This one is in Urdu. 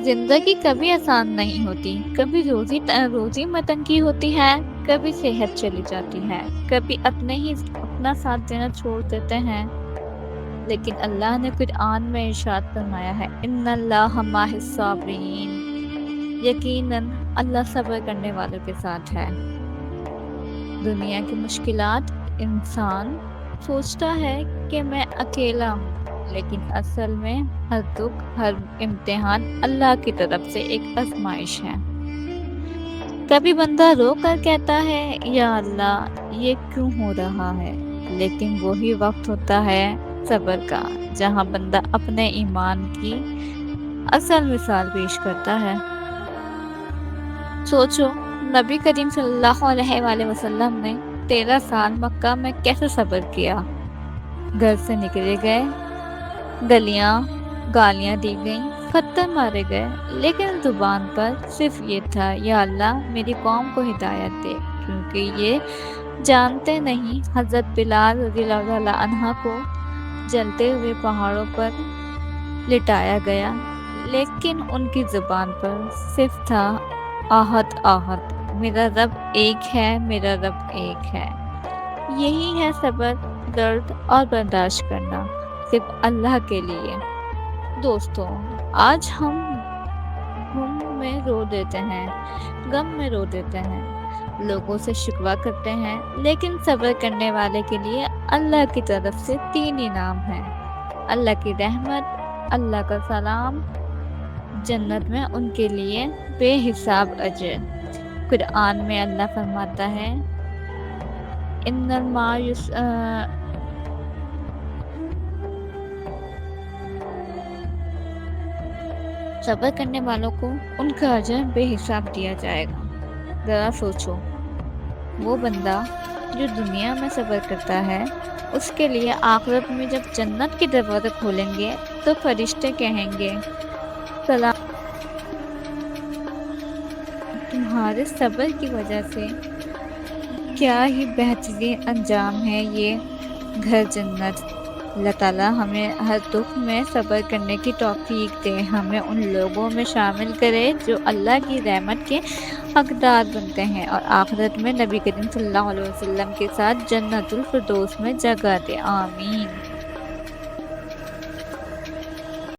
زندگی کبھی آسان نہیں ہوتی، کبھی روزی میں تنگی ہوتی ہے، کبھی صحت چلی جاتی ہے، کبھی اپنا ساتھ دینا چھوڑ دیتے ہیں، لیکن اللہ نے قرآن میں ارشاد فرمایا ہے ان اللہ مع الصابرین، یقیناً اللہ صبر کرنے والوں کے ساتھ ہے۔ دنیا کی مشکلات، انسان سوچتا ہے کہ میں اکیلا ہوں، لیکن اصل میں ہر دکھ، ہر امتحان اللہ کی طرف سے ایک آزمائش ہے۔ کبھی بندہ رو کر کہتا ہے یا اللہ یہ کیوں ہو رہا ہے، لیکن وہی وقت ہوتا ہے صبر کا جہاں بندہ اپنے ایمان کی اصل مثال پیش کرتا ہے۔ سوچو، نبی کریم صلی اللہ علیہ وآلہ وسلم نے 13 سال مکہ میں کیسے صبر کیا؟ گھر سے نکلے گئے، گالیاں دی گئیں، پتھر مارے گئے، لیکن زبان پر صرف یہ تھا یا اللہ میری قوم کو ہدایت دے، کیونکہ یہ جانتے نہیں۔ حضرت بلال رضی اللہ عنہ کو جلتے ہوئے پہاڑوں پر لٹایا گیا، لیکن ان کی زبان پر صرف تھا آہت آہت، میرا رب ایک ہے، میرا رب ایک ہے۔ یہی ہے صبر، درد اور برداشت کرنا صرف اللہ کے لیے۔ دوستو، آج ہم غم میں رو دیتے ہیں، لوگوں سے شکوہ کرتے ہیں، لیکن صبر کرنے والے کے لیے اللہ کی طرف سے 3 انعام ہیں: اللہ کی رحمت، اللہ کا سلام، جنت میں ان کے لیے بے حساب اجر۔ قرآن میں اللہ فرماتا ہے صبر کرنے والوں کو ان کا اجر بے حساب دیا جائے گا۔ ذرا سوچو، وہ بندہ جو دنیا میں صبر کرتا ہے، اس کے لیے آخرت میں جب جنت کے دروازے کھولیں گے تو فرشتے کہیں گے سلام، تمہارے صبر کی وجہ سے کیا ہی بہترین انجام ہے یہ گھر جنت۔ اللہ تعالیٰ ہمیں ہر دکھ میں صبر کرنے کی توفیق دے، ہمیں ان لوگوں میں شامل کرے جو اللہ کی رحمت کے حقدار بنتے ہیں، اور آخرت میں نبی کریم صلی اللہ علیہ وسلم کے ساتھ جنت الفردوس میں جگہ دے۔ آمین۔